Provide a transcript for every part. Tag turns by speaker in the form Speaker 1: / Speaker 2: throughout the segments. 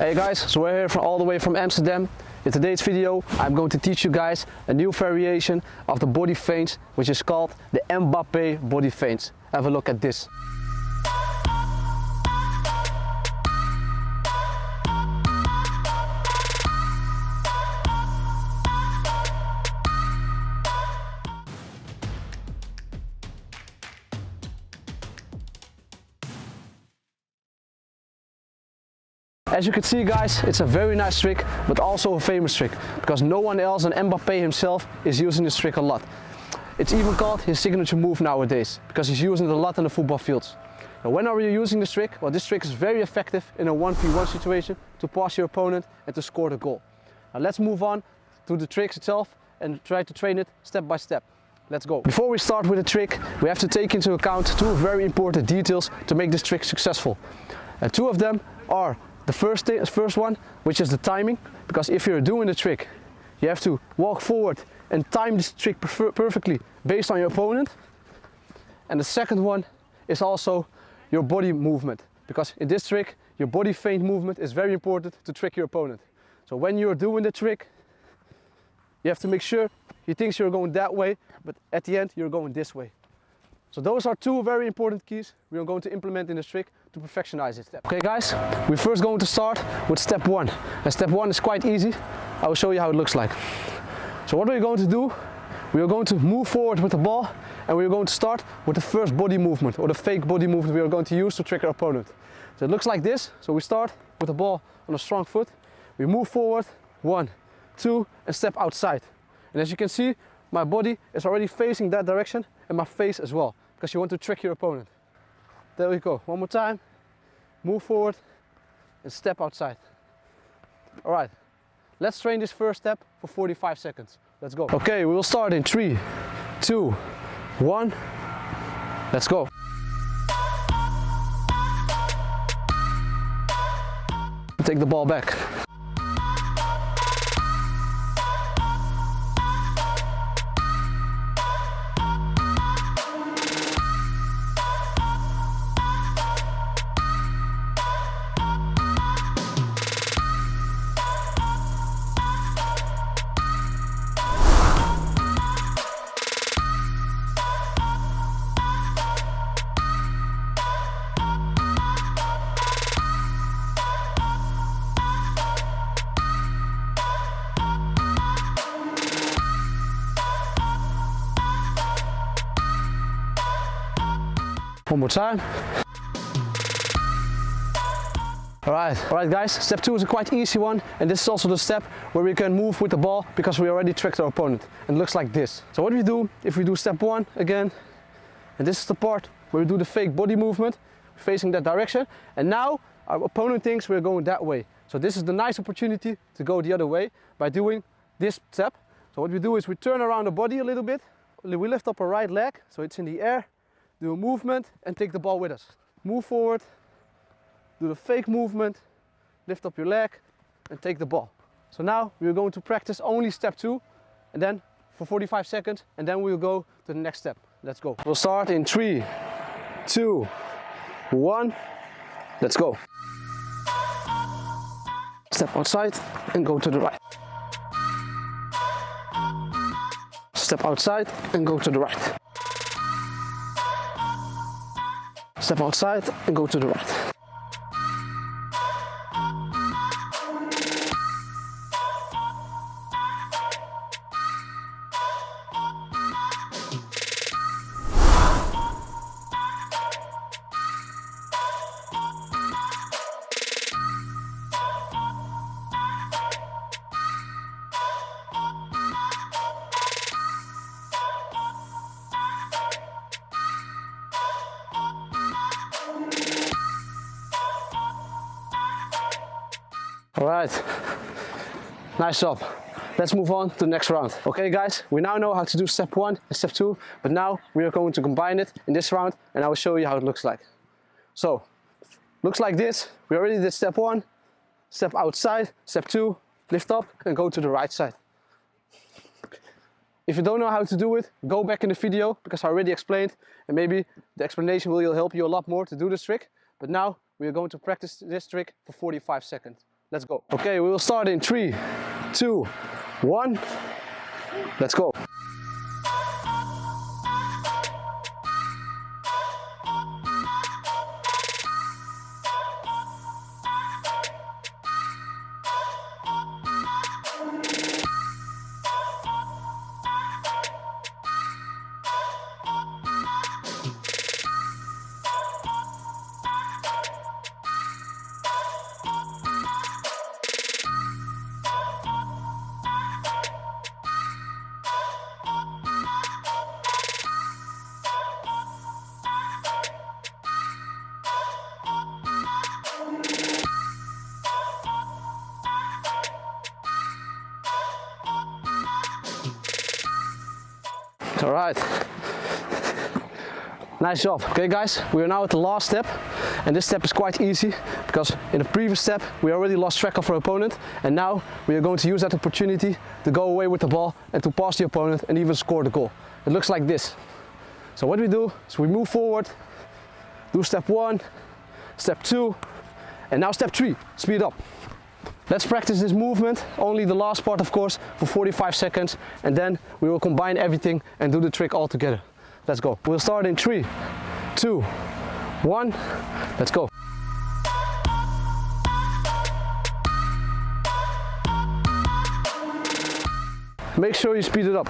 Speaker 1: Hey guys, Zohair here all the way from Amsterdam. In today's video I'm going to teach you guys a new variation of the body feints, which is called the Mbappé Body Feint. Have a look at this. As you can see guys, it's a very nice trick, but also a famous trick, because no one else than Mbappé himself is using this trick a lot. It's even called his signature move nowadays, because he's using it a lot in the football fields. Now when are you using this trick? Well, this trick is very effective in a 1v1 situation to pass your opponent and to score the goal. Now let's move on to the tricks itself and try to train it step by step. Let's go. Before we start with the trick, we have to take into account two very important details to make this trick successful. And two of them are the first one, which is the timing, because if you're doing the trick, you have to walk forward and time this trick perfectly based on your opponent. And the second one is also your body movement, because in this trick, your body feint movement is very important to trick your opponent. So when you're doing the trick, you have to make sure he thinks you're going that way, but at the end you're going this way. So those are two very important keys we are going to implement in this trick to perfectionize it. Okay guys, we're first going to start with step one. And step one is quite easy. I will show you how it looks like. So what we're going to do, we are going to move forward with the ball, and we're going to start with the first body movement, or the fake body movement we are going to use to trick our opponent. So it looks like this. So we start with the ball on a strong foot. We move forward, 1, 2, and step outside. And as you can see, my body is already facing that direction, and my face as well, because you want to trick your opponent. There we go. One more time. Move forward and step outside. All right. Let's train this first step for 45 seconds. Let's go. Okay, we will start in 3, 2, 1. Let's go. Take the ball back. One more time. Alright guys, step 2 is a quite easy one, and this is also the step where we can move with the ball because we already tricked our opponent. And it looks like this. So what we do, if we do step 1 again, and this is the part where we do the fake body movement, facing that direction, and now our opponent thinks we're going that way. So this is the nice opportunity to go the other way by doing this step. So what we do is we turn around the body a little bit, we lift up our right leg so it's in the air, do a movement and take the ball with us. Move forward, do the fake movement, lift up your leg and take the ball. So now we're going to practice only step 2, and then for 45 seconds, and then we'll go to the next step. Let's go. We'll start in 3, 2, 1. Let's go. Step outside and go to the right. Step outside and go to the right. Step outside and go to the right. Alright, nice job. Let's move on to the next round. Okay guys, we now know how to do step 1 and step 2, but now we are going to combine it in this round, and I will show you how it looks like. So, looks like this. We already did step 1, step outside, step 2, lift up and go to the right side. If you don't know how to do it, go back in the video because I already explained, and maybe the explanation will help you a lot more to do this trick. But now we are going to practice this trick for 45 seconds. Let's go. Okay, we will start in 3, 2, 1. Let's go. All right, nice job. Okay guys, we are now at the last step, and this step is quite easy because in the previous step we already lost track of our opponent, and now we are going to use that opportunity to go away with the ball and to pass the opponent and even score the goal. It looks like this. So what we do is we move forward, do step 1, step 2, and now step 3, speed up. Let's practice this movement, only the last part of course, for 45 seconds, and then we will combine everything and do the trick all together. Let's go. We'll start in 3, 2, 1, let's go. Make sure you speed it up.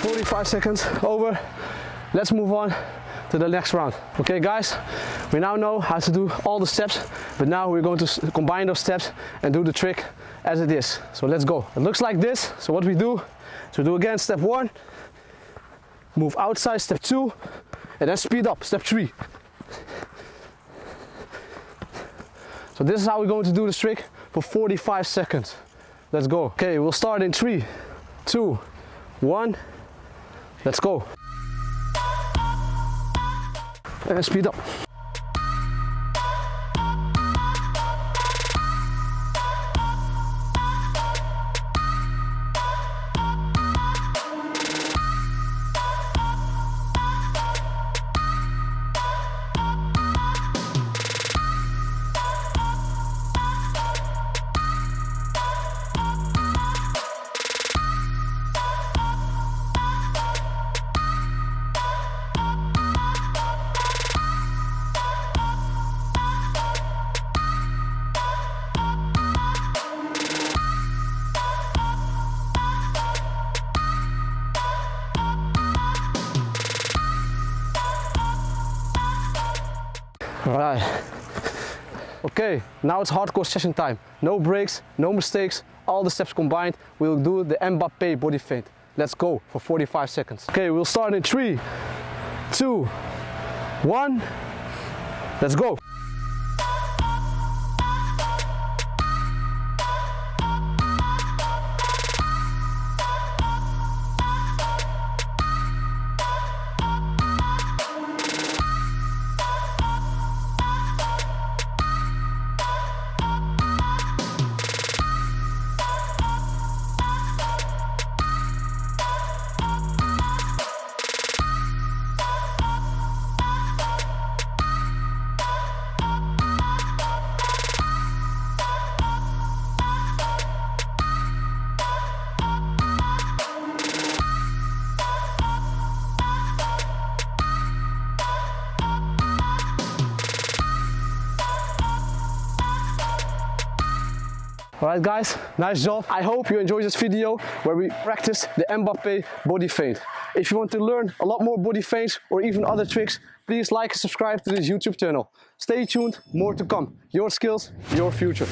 Speaker 1: "45 seconds over. Let's move on to the next round." Okay guys, we now know how to do all the steps, but now we're going to combine those steps and do the trick as it is. So let's go. It looks like this. So what we do is we do again step 1, move outside step 2, and then speed up step 3. So this is how we're going to do this trick for 45 seconds. Let's go. Okay, we'll start in 3, 2, 1. Let's go. And speed up. Alright. Okay, now it's hardcore session time. No breaks, no mistakes, all the steps combined. We'll do the Mbappé body feint. Let's go for 45 seconds. Okay, we'll start in 3, 2, 1. Let's go. Alright guys, nice job. I hope you enjoyed this video where we practiced the Mbappé body feint. If you want to learn a lot more body feints or even other tricks, please like and subscribe to this YouTube channel. Stay tuned, more to come. Your skills, your future.